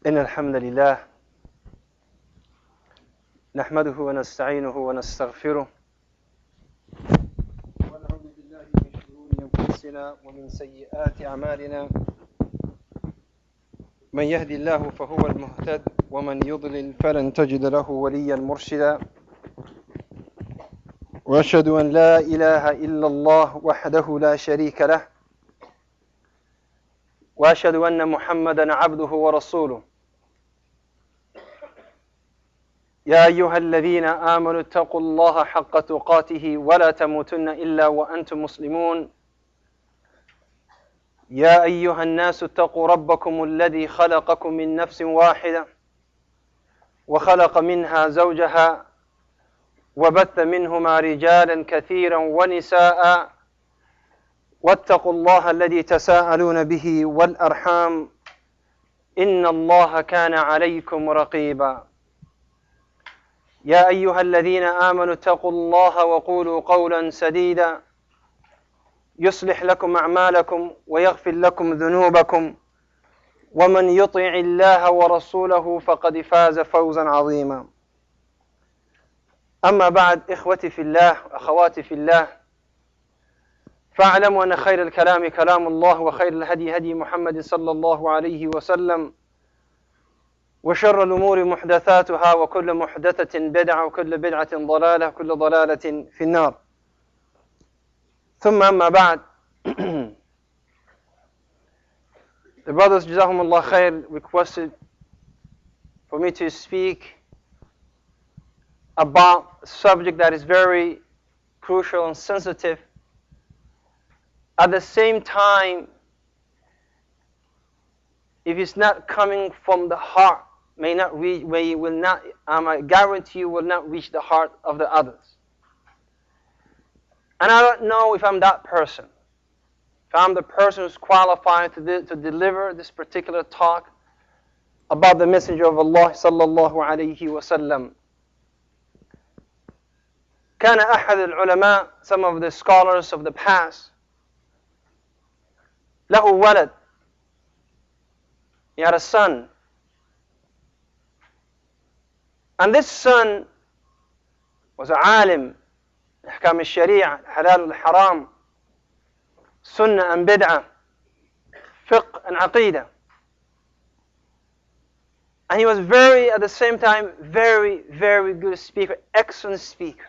إن الحمد لله نحمده ونستعينه ونستغفره ونعوذ بالله من شرور أنفسنا ومن سيئات أعمالنا من يهدي الله فهو المهتد ومن يضلل فلن تجد له وليا مرشدا وأشهد أن لا إله إلا الله وحده لا شريك له وأشهد أن محمدا عبده ورسوله يا أيها الذين آمنوا اتقوا الله حق تقاته ولا تموتن إلا وأنتم مسلمون يا أيها الناس اتقوا ربكم الذي خلقكم من نفس واحدة وخلق منها زوجها وبث منهما رجالا كثيرا ونساء واتقوا الله الذي تساءلون به والأرحام إن الله كان عليكم رقيبا يا أيها الذين آمنوا اتقوا الله وقولوا قولا سديدا يصلح لكم أعمالكم ويغفر لكم ذنوبكم ومن يطع الله ورسوله فقد فاز فوزا عظيما أما بعد إخوتي في الله أخواتي في الله فاعلموا أن خير الكلام كلام الله وخير الهدي هدي محمد صلى الله عليه وسلم وشر الأمور محدثاتها وكل محدثة بدعة وكل بدعة ضلالة وكل ضلالة في النار ثم أما بعد The brothers Jazakumullah Khair requested for me to speak about a subject that is very crucial and sensitive. At the same time, if it's not coming from the heart, may not reach, will not, I guarantee you, will not reach the heart of the others. And I don't know if I'm that person. If I'm the person who's qualified to deliver this particular talk about the Messenger of Allah sallallahu alayhi wasallam. كان أحد العلماء, some of the scholars of the past, له ولد, he had a son. And this son was a alim, أحكام الشريعة, الحلال والحرام, sunnah and bid'ah, fiqh and aqidah. And he was at the same time, very, very good speaker, excellent speaker.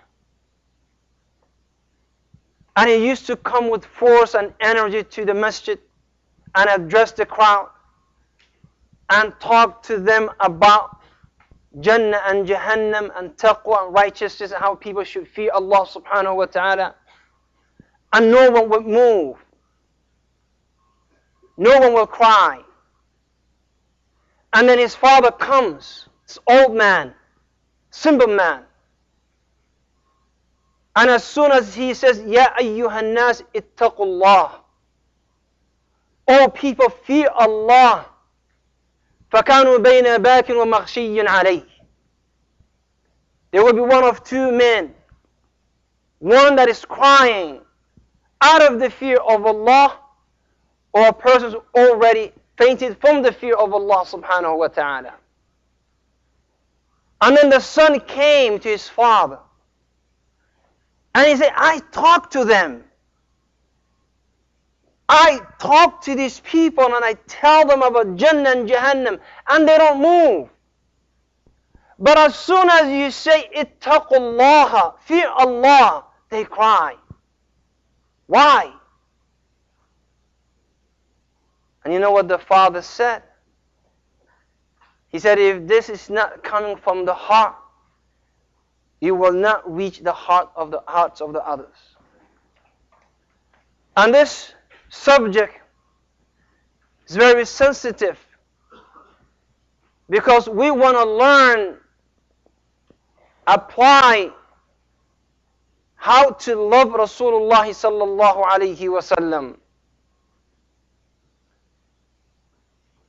And he used to come with force and energy to the masjid and address the crowd and talk to them about Jannah and Jahannam and taqwa and righteousness and how people should fear Allah subhanahu wa ta'ala. And no one would move. No one will cry. And then his father comes, this old man, simple man. And as soon as he says, Ya ayyuhan nas ittaqullah, O people, fear Allah, فَكَانُوا بَيْنَ بَاكٍ وَمَغْشِيٍّ عَلَيْهِ. There will be one of two men. One that is crying out of the fear of Allah, or a person who already fainted from the fear of Allah subhanahu wa ta'ala. And then the son came to his father. And he said, I talk to them. I talk to these people and I tell them about Jannah and Jahannam and they don't move. But as soon as you say, Ittaqullah, fear Allah, they cry. Why? And you know what the father said? He said, if this is not coming from the heart, you will not reach the hearts of the others. And this subject is very sensitive because we want to learn, apply how to love Rasulullah sallallahu alayhi wasallam.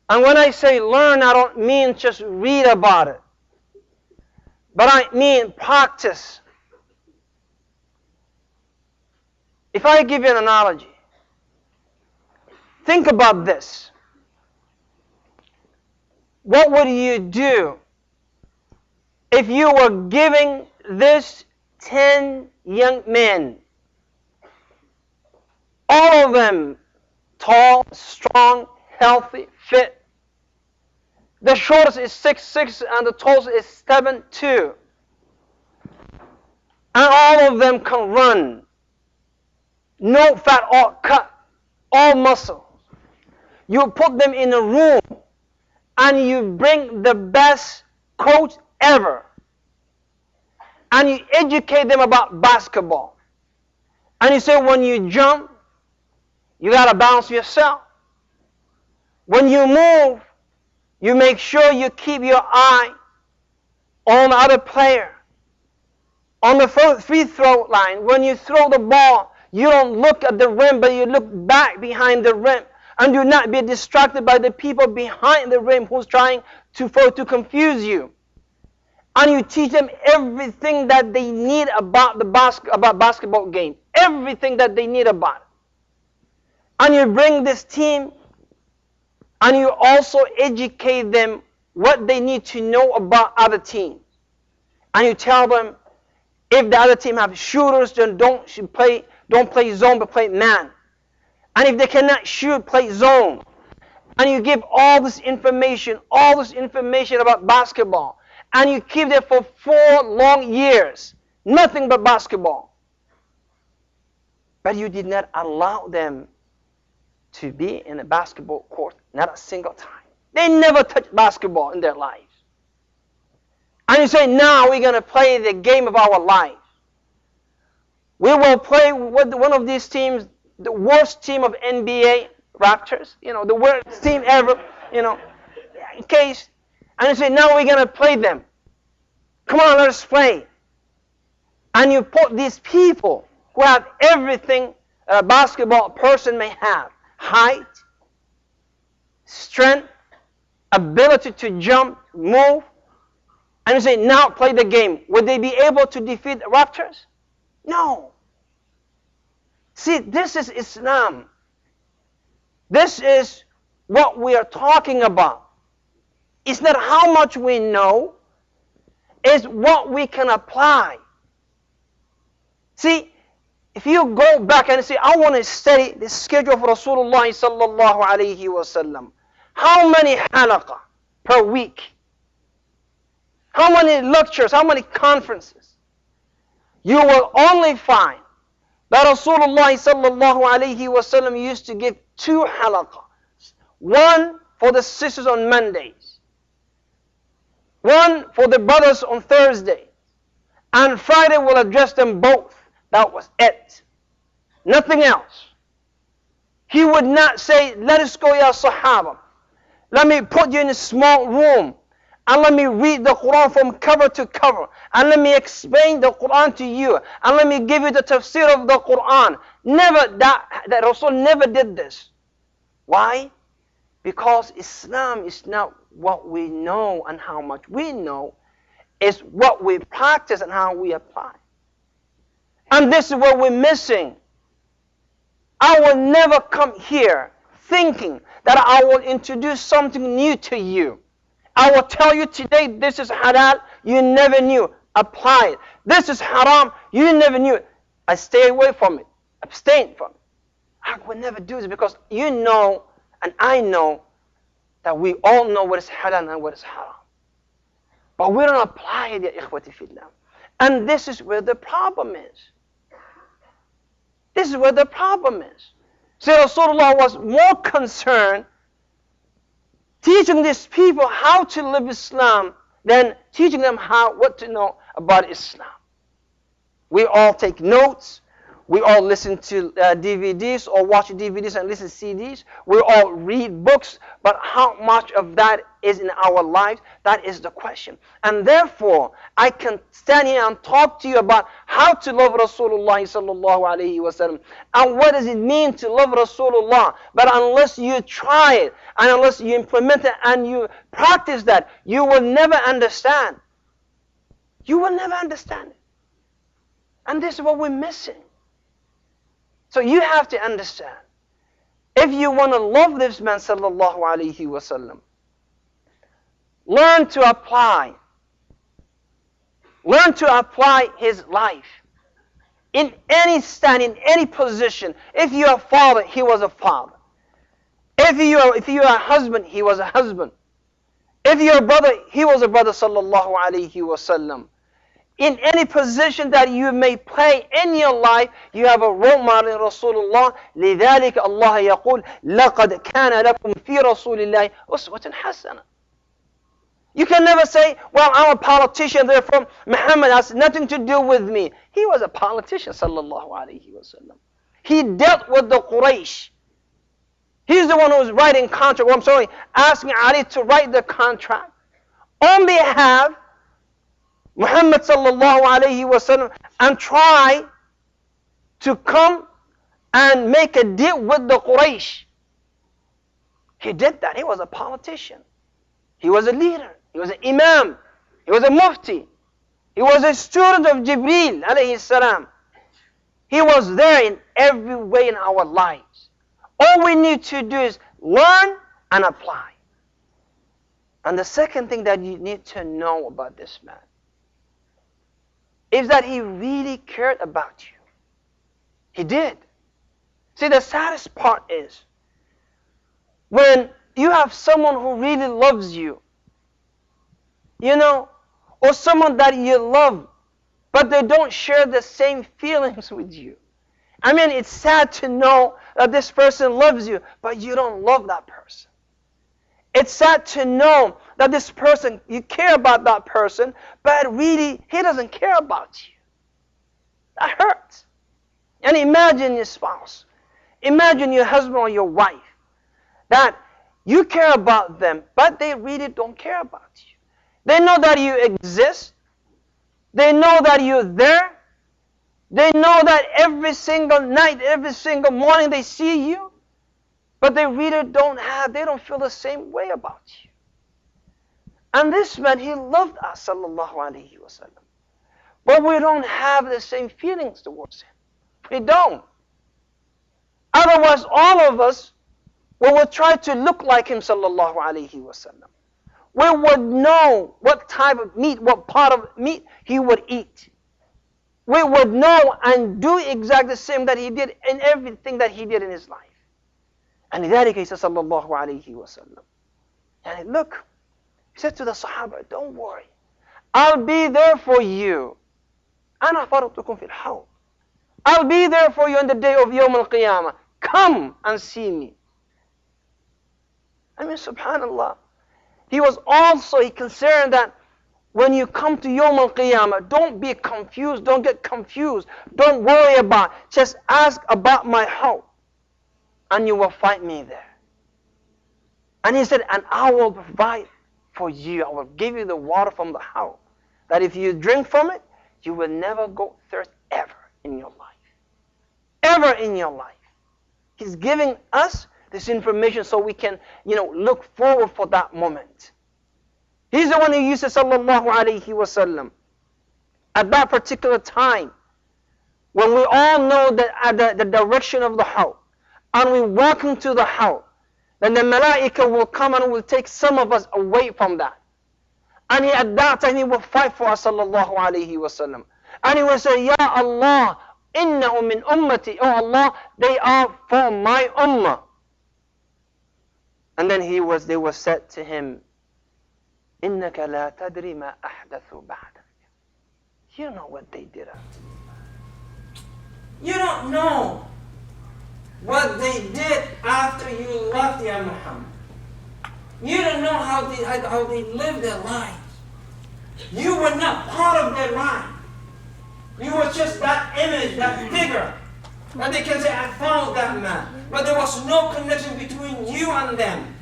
And when I say learn, I don't mean just read about it, but I mean practice. If I give you an analogy, think about this. what would you do if you were giving this 10 young men, all of them tall, strong, healthy, fit? The shortest is 6'6" and the tallest is 7'2". And all of them can run. No fat or cut, all muscles. You put them in a room and you bring the best coach ever. And you educate them about basketball. And you say when you jump, you got to balance yourself. When you move, you make sure you keep your eye on the other player. On the free throw line, when you throw the ball, you don't look at the rim, but you look back behind the rim. And do not be distracted by the people behind the rim who's trying to confuse you. And you teach them everything that they need about the basketball game. Everything that they need about it. And you bring this team, and you also educate them what they need to know about other teams. And you tell them, if the other team have shooters, then don't play zone, but play man. And if they cannot shoot, play zone. And you give all this information about basketball. And you keep them for 4 long years. Nothing but basketball. But you did not allow them to be in a basketball court, not a single time. They never touched basketball in their lives. And you say, now we're going to play the game of our life. We will play with one of these teams, the worst team of NBA, Raptors, the worst team ever, in case. And you say, now we're going to play them. Come on, let us play. And you put these people who have everything a basketball person may have. Height, strength, ability to jump, move. And you say, now play the game. Would they be able to defeat the Raptors? No. See, this is Islam. This is what we are talking about. It's not how much we know, it's what we can apply. See, if you go back and say, I want to study the schedule of Rasulullah sallallahu alayhi wasallam, how many halaqah per week? How many lectures, how many conferences? You will only find that Rasulullah sallallahu alayhi wasallam used to give 2 halaqah. One for the sisters on Mondays. One for the brothers on Thursday. And Friday will address them both. That was it. Nothing else. He would not say, let us go, ya Sahaba. Let me put you in a small room. And let me read the Quran from cover to cover. And let me explain the Quran to you. And let me give you the tafsir of the Quran. Never, that Rasul never did this. Why? Because Islam is not what we know and how much we know. It's what we practice and how we apply. And this is what we're missing. I will never come here thinking that I will introduce something new to you. I will tell you today, this is halal, you never knew. Apply it. This is haram, you never knew. I stay away from it. Abstain from it. I will never do this because you know and I know that we all know what is halal and what is haram. But we don't apply it, ya ikhwati fillah. And this is where the problem is. This is where the problem is. So Rasulullah was more concerned teaching these people how to live Islam than teaching them what to know about Islam. We all take notes. We all listen to DVDs or watch DVDs and listen to CDs. We all read books. But how much of that is in our lives? That is the question. And therefore, I can stand here and talk to you about how to love Rasulullah sallallahu alayhi wa sallam. And what does it mean to love Rasulullah? But unless you try it, and unless you implement it and you practice that, you will never understand. You will never understand it. And this is what we're missing. So you have to understand, if you want to love this man sallallahu alayhi wa sallam, learn to apply. Learn to apply his life. In any stand, in any position. If you are a father, he was a father. If you are a husband, he was a husband. If you are a brother, he was a brother, sallallahu alayhi wasallam. In any position that you may play in your life, you have a role model in Rasulullah. لذلك الله يقول لقد كان لكم في رسول الله أسوة حسنة. You can never say, well, I'm a politician, therefore Muhammad has nothing to do with me. He was a politician, sallallahu alayhi wasallam. He dealt with the Quraysh. He's the one who was writing contract. Well, I'm sorry, asking Ali to write the contract on behalf of Muhammad sallallahu alayhi wasallam and try to come and make a deal with the Quraysh. He did that. He was a politician. He was a leader. He was an imam. He was a mufti. He was a student of Jibreel alayhi salam. He was there in every way in our lives. All we need to do is learn and apply. And the second thing that you need to know about this man is that he really cared about you. He did. See, the saddest part is when you have someone who really loves you, or someone that you love, but they don't share the same feelings with you. I mean, it's sad to know that this person loves you, but you don't love that person. It's sad to know that this person, you care about that person, but really, he doesn't care about you. That hurts. And imagine your spouse. Imagine your husband or your wife, that you care about them, but they really don't care about you. They know that you exist. They know that you're there. They know that every single night, every single morning they see you, but they really they don't feel the same way about you. And this man, he loved us, sallallahu alayhi wasallam. But we don't have the same feelings towards him. We don't. Otherwise, all of us, we would try to look like him, sallallahu alayhi wasallam. We would know what type of meat, what part of meat he would eat. We would know and do exactly the same that he did in everything that he did in his life. And لذلك he said, sallallahu alayhi wasallam. And look, he said to the Sahaba, don't worry. I'll be there for you. أنا فرطكم في الحوض. I'll be there for you on the day of Yawm al-Qiyamah. Come and see me. I mean, subhanallah. He was also concerned that when you come to Yawm al-Qiyamah, don't be confused, don't get confused, don't worry about, just ask about my hope, and you will find me there. And he said, and I will provide for you, I will give you the water from the house, that if you drink from it, you will never go thirst ever in your life. Ever in your life. He's giving us this information so we can, look forward for that moment. He's the one who used to, sallallahu alayhi wasallam, at that particular time, when we all know that the direction of the house, and we walk into the house, then the malaika will come and will take some of us away from that. And at that time he will fight for us, sallallahu alayhi wasallam. And he will say, Ya Allah, innahum min ummati, oh Allah, they are for my ummah. And then they were said to him, إِنَّكَ لَا تَدْرِ مَا أَحْدَثُوا بَعْدَكَ. You don't know what they did after you. You don't know what they did after you left, Ya Muhammad. You don't know how they lived their lives. You were not part of their life. You were just that image, that figure. And they can say, I found that man. But there was no connection between you and them.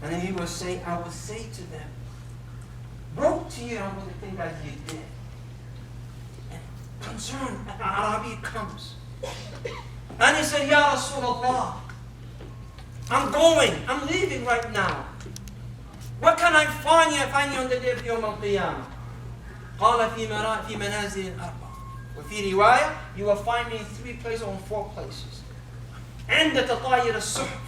And then he will say, I will say to them, woe to you on the thing that you did. And concern, an Arabi comes. And he said, Ya Rasulullah, I'm leaving right now. What can I find you on the day of Yawm al-Qiyamah? قال في منازل أربعة. وفي رواية, you will find me in 3 places or in 4 places. عند تطاير الصحف.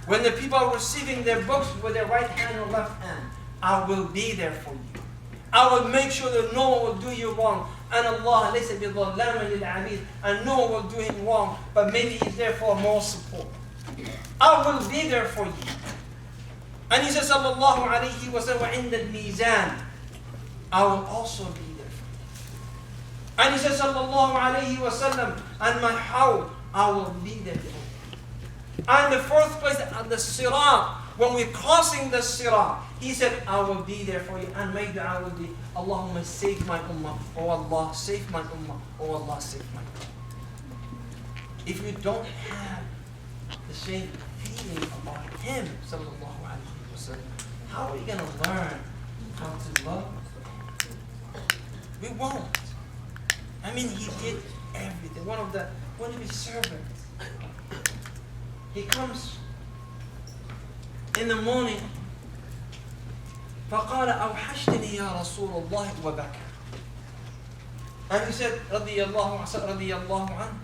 When the people are receiving their books with their right hand or left hand, I will be there for you. I will make sure that no one will do you wrong. And Allah laysa bidhallamin lil-abid. And no one will do him wrong, but maybe he's there for more support. I will be there for you. And he says, sallallahu alayhi wa sallam, وَعِنْدَ الْمِيزَانِ, I will also be there for you. And he says, sallallahu alayhi wa sallam, and my house, I will be there for you. And the fourth place, the sirat, when we're crossing the sirat, he said, I will be there for you. And my dua will be, Allahumma save my ummah. Oh Allah, save my ummah. Oh Allah, save my ummah. If you don't have the same feeling about him, sallallahu alayhi wa sallam, how are you going to learn how to love? We won't. I mean, he did everything. One of his servants, he comes in the morning, فقال أوحشتني يا رسول الله وبكى. And he said, رضي الله عنه,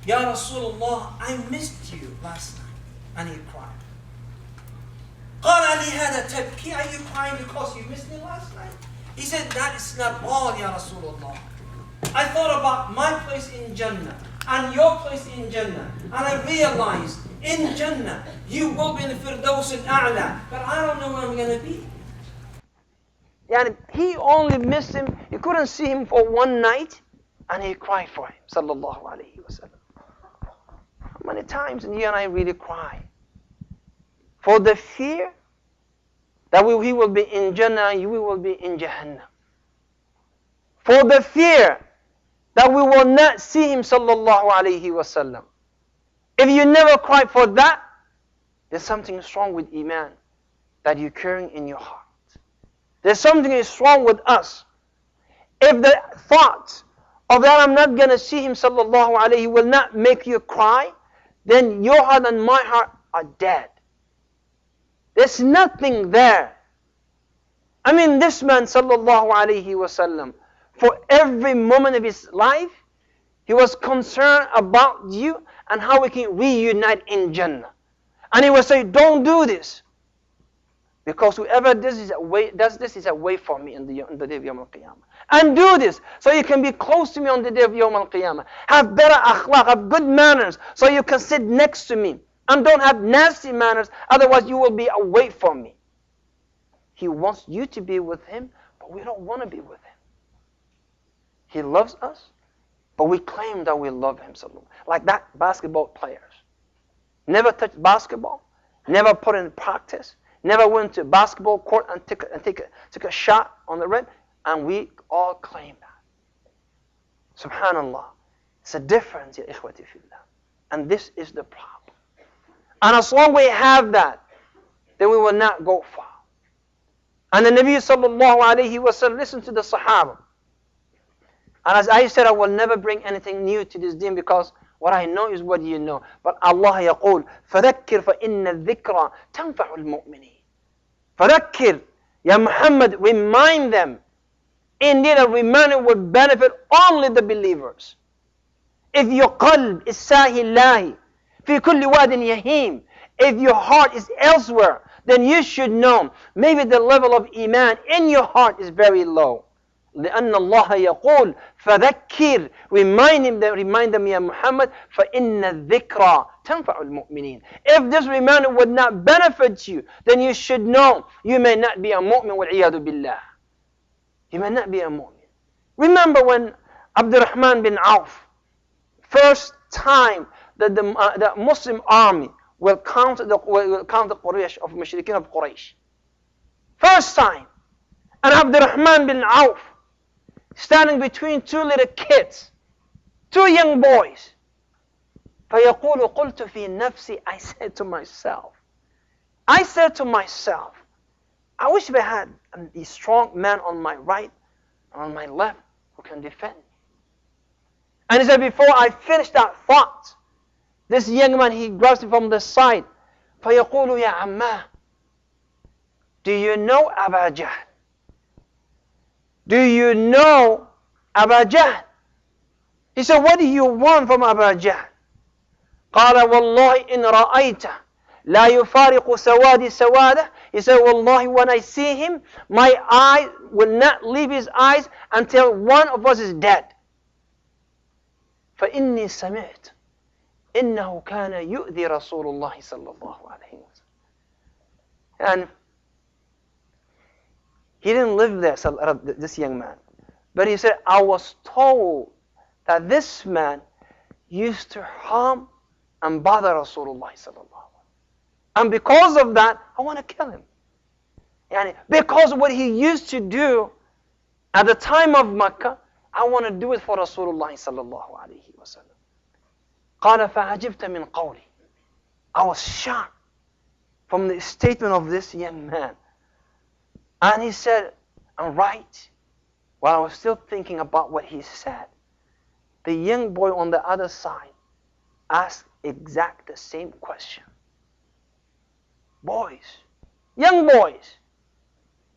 يا رسول الله, I missed you last night. And he cried. قال لهذا تبكي? Are you crying because you missed me last night? He said, that is not all, يا رسول الله. I thought about my place in Jannah and your place in Jannah, and I realized in Jannah you will be in Firdaus al-A'la, but I don't know where I'm going to be. Yani he only missed him. He couldn't see him for one night, and he cried for him. Sallallahu alayhi wa sallam. How many times you and I really cry for the fear that he will be in Jannah and we will be in Jahannam? For the fear that we will not see him, sallallahu alayhi wa sallam. If you never cry for that, there's something wrong with Iman that you're carrying in your heart. There's something is wrong with us. If the thought of that I'm not going to see him, sallallahu alayhi, will not make you cry, then your heart and my heart are dead. There's nothing there. I mean, this man, sallallahu alayhi wa sallam, for every moment of his life, he was concerned about you and how we can reunite in Jannah. And he would say, don't do this. Because whoever does this is away from me in the day of Yawm al-Qiyamah. And do this so you can be close to me on the day of Yawm al-Qiyamah. Have better akhlaq, have good manners so you can sit next to me. And don't have nasty manners, otherwise you will be away from me. He wants you to be with him, but we don't want to be with him. He loves us, but we claim that we love him. Like that basketball players. Never touched basketball, never put it in practice, never went to a basketball court and took a shot on the rim, and we all claim that. Subhanallah. It's a difference, ya ikhwati fillah. And this is the problem. And as long as we have that, then we will not go far. And the Nabi sallallahu alayhi wa sallam, listen to the Sahaba. And as I said, I will never bring anything new to this deen because what I know is what you know. But Allah يقول فذكر فإن الذكرى تنفع المؤمنين. فذكر, Ya Muhammad, remind them. Indeed, a reminder will benefit only the believers. If your qalb is sahillahi, fi kulli wadin yahim, if your heart is elsewhere, then you should know maybe the level of iman in your heart is very low. لأن الله يقول فذكر, remind them, Ya Muhammad, فإن الذكرى تنفع المؤمنين. If this reminder would not benefit you, then you should know you may not be a mu'min, والعياذ بالله. You may not be a mu'min. Remember when Abdurrahman bin Auf, first time that the Muslim army will count the Quraysh of Mushrikeen of Quraysh. First time. And Abdurrahman bin Auf, standing between two little kids, two young boys. فيقول قلت في نفسي, I said to myself, I wish I had a strong man on my right and on my left who can defend me. And he said, before I finished that thought, this young man, he grabs me from the side. فيقول يا عماه, do you know Aba Jahl? Do you know Aba Jahl? He said, what do you want from Aba Jahl? قال والله إن رأيته لا يفارق سوادي سواده. He said, Wallahi, when I see him, my eye will not leave his eyes until one of us is dead. فإني سمعت إنه كان يؤذي رسول الله صلى الله عليه وسلم. And he didn't live there, this young man. But he said, I was told that this man used to harm and bother Rasulullah sallallahu alaihi wasallam. And because of that, I want to kill him. Yani, because of what he used to do at the time of Makkah, I want to do it for Rasulullah sallallahu alaihi wasallam. قال فعجبت من قولي. I was shocked from the statement of this young man. And he said, I'm right. While I was still thinking about what he said, the young boy on the other side asked exact the same question. Boys, young boys.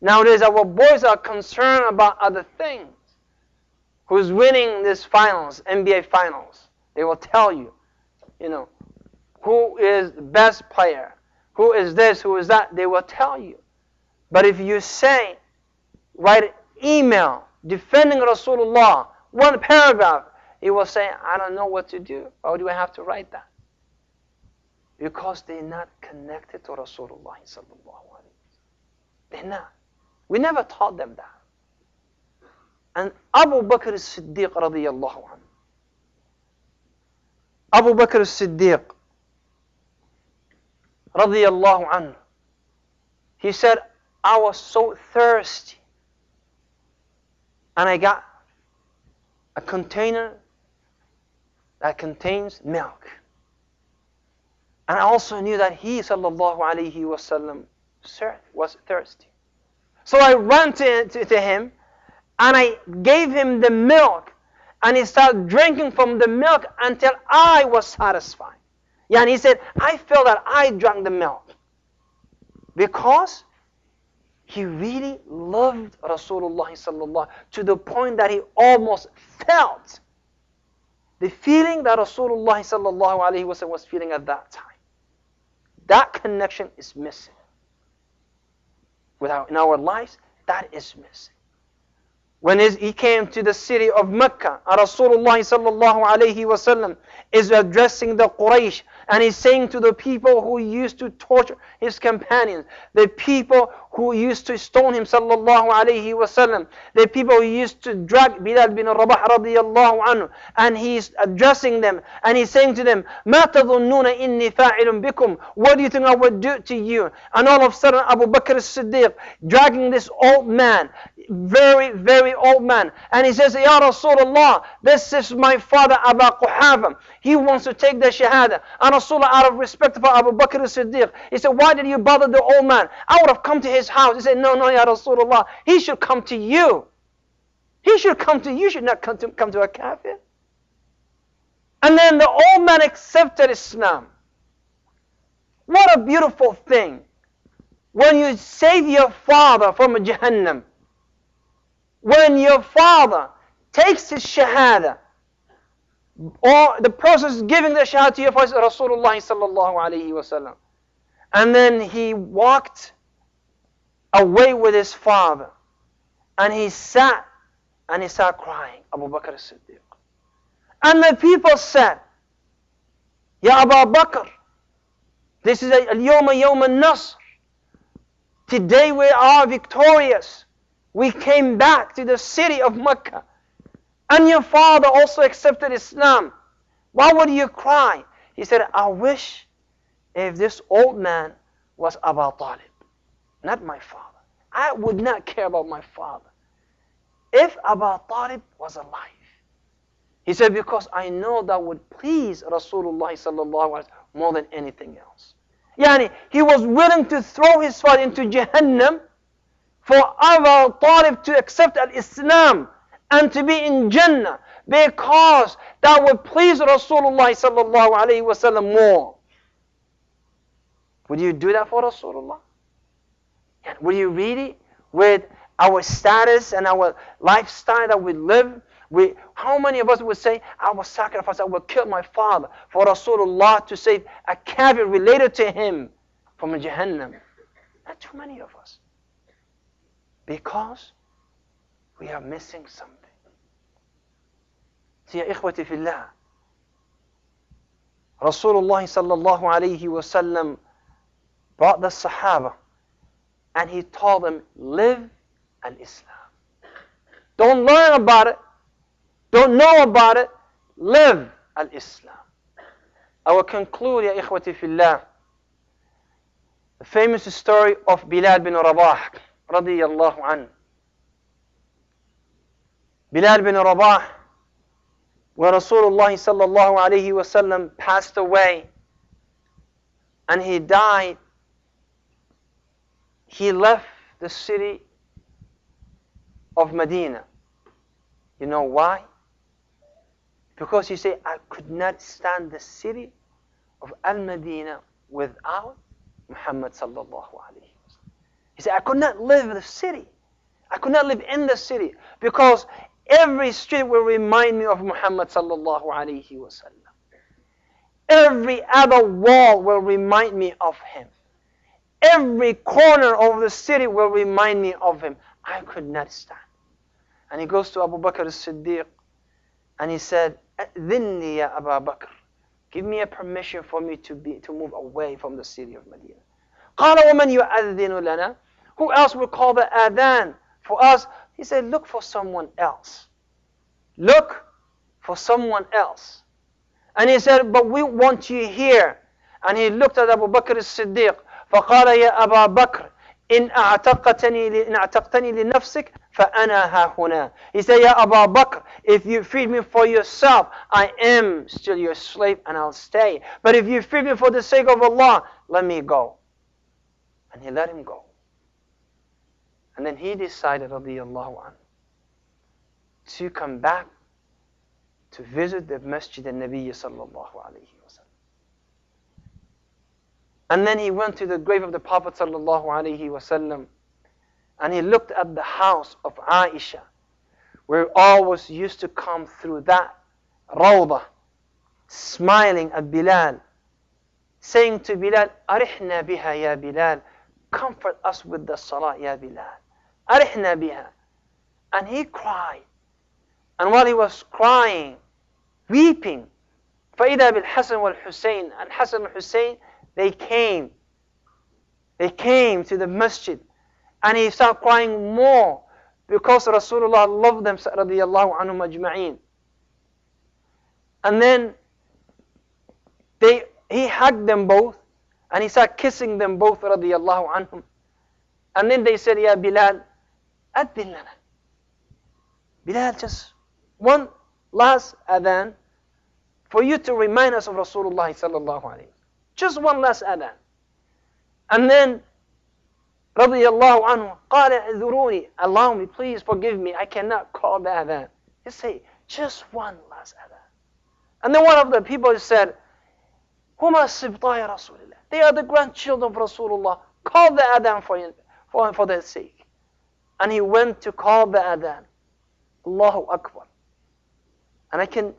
Nowadays our boys are concerned about other things. Who's winning this finals, NBA finals? They will tell you, who is the best player, who is this, who is that, they will tell you. But if you say, write an email defending Rasulullah, one paragraph, he will say, I don't know what to do. Why do I have to write that? Because they're not connected to Rasulullah sallallahu alaihi wasallam. They're not. We never taught them that. And Abu Bakr as-Siddiq radiyallahu anhu. Abu Bakr as-Siddiq radiyallahu anhu. He said, I was so thirsty. And I got a container that contains milk. And I also knew that he sallallahu alayhi wasallam was thirsty. So I ran to him and I gave him the milk. And he started drinking from the milk until I was satisfied. Yeah, and he said, I felt that I drank the milk. Because he really loved Rasulullah sallallahu to the point that he almost felt the feeling that Rasulullah sallallahu alaihi wasallam was feeling at that time. That connection is missing. In our lives, that is missing. When he came to the city of Mecca, Rasulullah sallallahu alaihi wasallam is addressing the Quraysh, and he's saying to the people who used to torture his companions, the people who used to stone him sallallahu alaihi wasallam, the people who used to drag Bilal bin Rabah radiyallahu anhu, and he's addressing them, and he's saying to them, مَا تَظُنُّونَ إِنِّي فَاعِلٌ بِكُمْ. What do you think I would do to you? And all of a sudden Abu Bakr as-Siddiq dragging this old man, very, very old man, and he says, Ya Rasulullah, this is my father Abu Quhafa. He wants to take the Shahada. And Rasulullah, out of respect for Abu Bakr as-Siddiq, he said, why did you bother the old man? I would have come to his house. He said, no, Ya Rasulullah, he should come to you. He should come to you. You should not come to a kafir. And then the old man accepted Islam. What a beautiful thing. When you save your father from Jahannam, when your father takes his Shahada, or the person is giving the Shahada to your father, Rasulullah sallallahu alayhi wasallam, and then he walked away with his father, and he sat crying, Abu Bakr as-Siddiq. And the people said, Ya Abu Bakr, this is al-yawma yawm al-nasr. Today we are victorious. We came back to the city of Mecca. And your father also accepted Islam. Why would you cry? He said, I wish if this old man was Abu Talib, not my father. I would not care about my father if Abu Talib was alive. He said, because I know that would please Rasulullah sallallahu alaihi wasallam more than anything else. Yani, he was willing to throw his father into Jahannam for Abu Talib to accept al-Islam and to be in Jannah, because that would please Rasulullah sallallahu alaihi wasallam more. Would you do that for Rasulullah? Would you really, with our status and our lifestyle that we live, how many of us would say, I will sacrifice, I will kill my father for Rasulullah to save a kafir related to him? from Jahannam. Not too many of us. Because we are missing something. So, ya ikhwati fillah, Rasulullah sallallahu alayhi wasallam brought the Sahaba and he told them, live al-Islam. Don't learn about it. Don't know about it. Live al-Islam. I will conclude, ya ikhwati fillah, the famous story of Bilal bin Rabah radiyallahu anhu. Bilal bin Rabah, when Rasulullah sallallahu alayhi wasallam passed away and he died, he left the city of Medina. You know why? Because he said, I could not stand the city of Al-Medina without Muhammad sallallahu alayhi wasallam. He said, I could not live in the city. I could not live in the city because every street will remind me of Muhammad sallallahu alayhi wasallam. Every other wall will remind me of him. Every corner of the city will remind me of him. I could not stand. And he goes to Abu Bakr as-Siddiq and he said, "Adhinni ya Abu Bakr, give me a permission for me to move away from the city of Medina." قال ومن يؤذن لنا? Who else will call the adhan for us? He said, look for someone else. Look for someone else. And he said, but we want you here. And he looked at Abu Bakr as-Siddiq. فقال يا أبا بكر إن أعتقتني لنفسك فأنا ها هنا. He said, Ya Abu Bakr, if you freed me for yourself, I am still your slave and I'll stay. But if you freed me for the sake of Allah, let me go. And he let him go. And then he decided, radiyallahu anhu, to come back to visit the Masjid al-Nabi sallallahu alayhi wa sallam. And then he went to the grave of the Prophet sallallahu alayhi wa sallam, and he looked at the house of Aisha, where always used to come through that rawdah, smiling at Bilal, saying to Bilal, "Arihna biha ya Bilal, comfort us with the salah ya Bilal. Arihna biha." And he cried. And while he was crying, weeping, فَإِذَا بِالْحَسَنِ وَالْحُسَيْنِ, and Hassan and Hussein, they came to the masjid. And he started crying more because Rasulullah loved them, radiyallahu anhum ajma'een. And then he hugged them both and he started kissing them both, radiyallahu anhum. And then they said, Ya Bilal, adhin lana. Bilal, just one last adhan for you to remind us of Rasulullah sallallahu alayhi. Just one last adhan. And then radiyallahu anhu, قال اعذروني, allow me, please forgive me, I cannot call the adhan. He said, just one last adhan. And then one of the people said, هما سبطاء رسول الله. They are the grandchildren of Rasulullah. Call the adhan for their sake. And he went to call the adhan. Allahu Akbar. And I can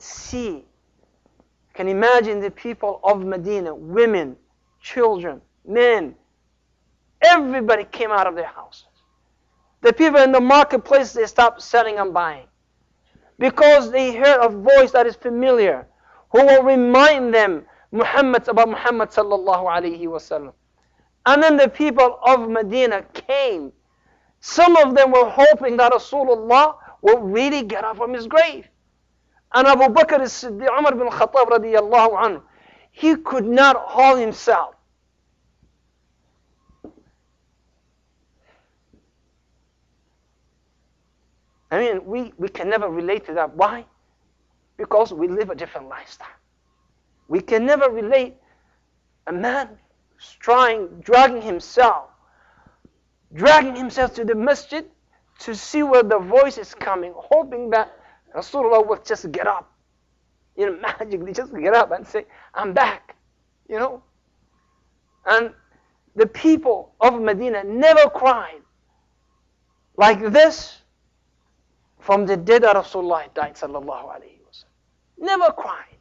imagine the people of Medina, women, children, men, everybody came out of their houses. The people in the marketplace, they stopped selling and buying because they heard a voice that is familiar, who will remind them about Muhammad sallallahu alayhi wasallam. And then the people of Medina came. Some of them were hoping that Rasulullah will really get up from his grave. And Abu Bakr as-Siddiq, Umar bin Khattab radiyallahu anhu, he could not hold himself. I mean, we can never relate to that. Why? Because we live a different lifestyle. We can never relate a man dragging himself to the masjid to see where the voice is coming, hoping that Rasulullah will just get up. Magically just get up and say, I'm back. And the people of Medina never cried like this from the day that Rasulullah died, sallallahu alayhi wa sallam. Never cried.